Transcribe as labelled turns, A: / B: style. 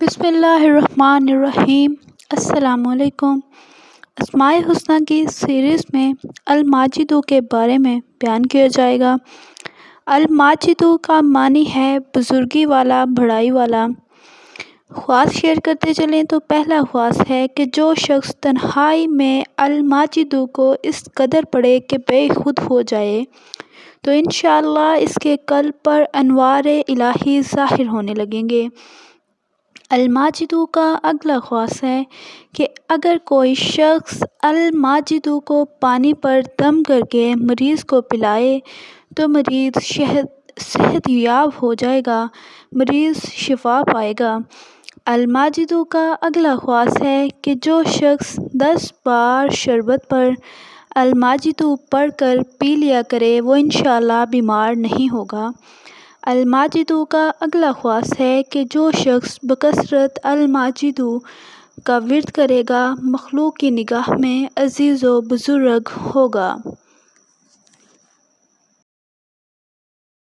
A: بسم اللہ الرحمن الرحیم۔ السلام علیکم۔ اسماء الحسنی کی سیریز میں الماجدو کے بارے میں بیان کیا جائے گا۔ الماجدو کا معنی ہے بزرگی والا، بڑائی والا۔ خواص شیئر کرتے چلیں تو پہلا خواص ہے کہ جو شخص تنہائی میں الماجدو کو اس قدر پڑھے کہ بے خود ہو جائے تو انشاءاللہ اس کے قلب پر انوار الہی ظاہر ہونے لگیں گے۔ الماجدو کا اگلا خواص ہے کہ اگر کوئی شخص الماجدو کو پانی پر دم کر کے مریض کو پلائے تو مریض صحت یاب ہو جائے گا، مریض شفا پائے گا۔ الماجدو کا اگلا خواص ہے کہ جو شخص 10 بار شربت پر الماجدو پڑھ کر پی لیا کرے وہ انشاءاللہ بیمار نہیں ہوگا۔ الماجدو کا اگلا خواص ہے کہ جو شخص بکثرت الماجدو کا ورد کرے گا مخلوق کی نگاہ میں عزیز و بزرگ ہوگا۔